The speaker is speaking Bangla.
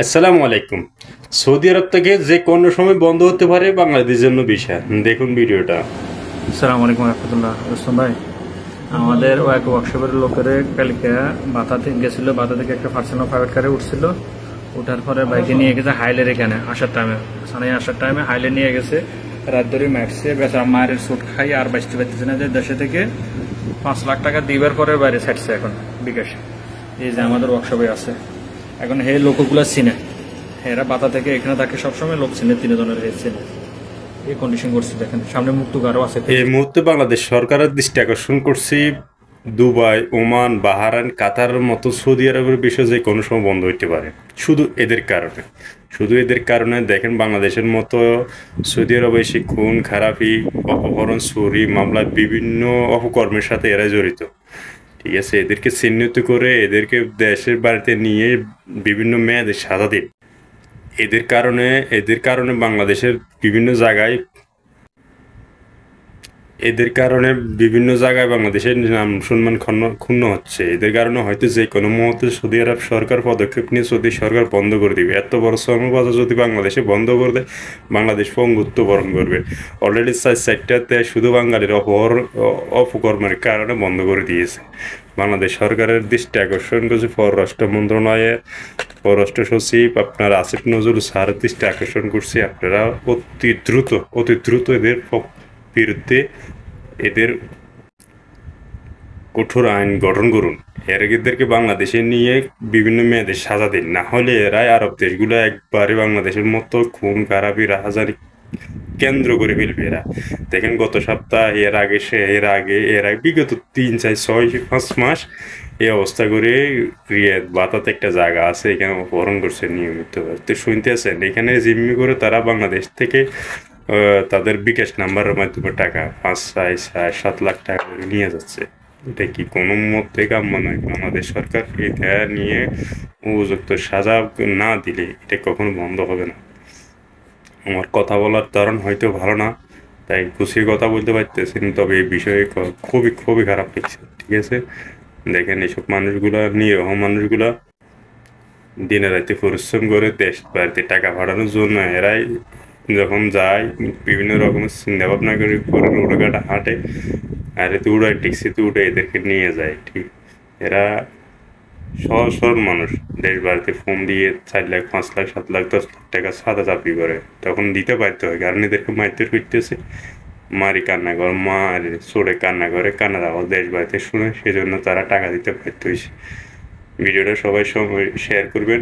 আসসালামু আলাইকুম। সৌদি আরব থেকে যে কোনো সময় বন্ধ হতে পারে বাংলাদেশের জন্য ভিসা। দেখুন ভিডিওটা। আসসালামু আলাইকুম রহমতুল্লাহ। রুস্তম ভাই, আমাদের ও এক ওয়ার্কশপের লোকের কালকে বাতা থেকে গেছিল, বাতা থেকে একটা পার্সোনাল প্রাইভেট কারে উঠছিল। উঠার পরে বাইকে নিয়ে গেছে হাইলের এখানে আসার টাইমে, সানাই আসার টাইমে হাইলে নিয়ে গেছে। রাত ধরে মারছে, বেচারা মায়ের সুট খাই আর বাঁচতে পারতেছে না। যে দেশে থেকে 5 লাখ টাকা দিবার পরে বাইরে ছাড়ছে এখন বিকাশে। এই যে আমাদের ওয়ার্কশপে আছে এখন, হে লোকগুলো চিনে, এরা বাতা থেকে এখানে থাকে সবসময়, লোক চিনে, 3 জনের হে চিনে। এই কন্ডিশন করছে, দেখেন সামনে মুক্ত আরো আছে। এই মুহূর্তে বাংলাদেশ সরকারের দৃষ্টি আকর্ষণ করছি দুবাই, ওমান, বাহারাইন, কাতারের মতো সৌদি আরবের বিষয় যে কোনো সময় বন্ধ হইতে পারে। শুধু এদের কারণে দেখেন বাংলাদেশের মতো সৌদি আরবে এসে খুন খারাপি, অপহরণ, চুরি মামলা, বিভিন্ন অপকর্মের সাথে এরা জড়িত। ঠিক আছে, এদেরকে চিহ্নিত করে এদেরকে দেশের বাড়িতে নিয়ে বিভিন্ন মেয়াদে সাজা দিন। এদের কারণে বাংলাদেশের বিভিন্ন জায়গায় এদের কারণে বিভিন্ন জায়গায় বাংলাদেশের নাম সম্মান ক্ষুণ্ণ হচ্ছে। এদের কারণে হয়তো যে কোনো মুহূর্তে সৌদি আরব সরকার পদক্ষেপ নিয়ে সৌদি সরকার বন্ধ করে দিবে। এত বড় শ্রমবাজার যদি বাংলাদেশে বন্ধ করে দেয়, বাংলাদেশ পঙ্গুত্ব বরণ করবে। অলরেডি 4-4টাতে শুধু বাঙালির অপকর্মের কারণে বন্ধ করে দিয়েছে। বাংলাদেশ সরকারের দৃষ্টি আকর্ষণ করছে পররাষ্ট্র মন্ত্রণালয়ের পররাষ্ট্র সচিব আপনার আসিফ নজরুল স্যারের দৃষ্টি আকর্ষণ করছে। আপনারা অতি দ্রুত এদের বিরুদ্ধে এদের কঠোর আইন গঠন করুন। এদেরকে বাংলাদেশে নিয়ে বিভিন্ন মেয়াদে সাজা দিন, না হলে এরাই আরব দেশগুলো একবারে বাংলাদেশের মতো খুন খারাপি রাহাজানি কেন্দ্র করে ফেলবে এরা। দেখেন গত সপ্তাহ, এর আগে বিগত 3-4-6-5 মাস এই অবস্থা করে রিয়াদ বাতাতে একটা জায়গা আছে, এখানে অপহরণ করছে নিয়মিত। তো শুনতে আছেন, এখানে জিম্মি করে তারা বাংলাদেশ থেকে তাদের বিকাশ নাম্বারের মাধ্যমে টাকা 5-6-7 লাখ টাকা করে নিয়ে যাচ্ছে। এটা কি কোনো মতে কাম্য নয়। বাংলাদেশ সরকার এটা নিয়ে উপযুক্ত সাজা না দিলে এটা কখনো বন্ধ হবে না। আমার কথা বলার ধরন হয়তো ভালো না, তাই গুছিয়ে কথা বলতে পারতেছি না, তবে এই বিষয়ে খুবই খুবই খারাপ লাগছে। ঠিক আছে, দেখেন এইসব মানুষগুলা, নিরীহ মানুষগুলা দিনে রাতে পরিশ্রম করে দেশ বাড়িতে টাকা ভাড়ানোর জন্য এরাই যখন যায় বিভিন্ন রকমের চিন্তা ভাবনা করে রোডঘাটে হাঁটে, আর এতে উড়ায় ট্যাক্সিতে উঠে এদেরকে নিয়ে যায়। ঠিক, এরা সহজ সরল মানুষ দেশ বাড়িতে ফোন দিয়ে 4 লাখ 5 লাখ 7 লাখ 10 লাখ টাকা সাদা চাকরি করে, তখন দিতে পারতে হয়, কারণ এদেরকে মারধর করতেছে। মারি কান্না করে, মার চোরে কান্না করে, কান্নার আওয়াজ দেশ বাড়িতে শুনে, সেজন্য তারা টাকা দিতে বাধ্য হয়েছে। ভিডিওটা সবাই শেয়ার করবেন।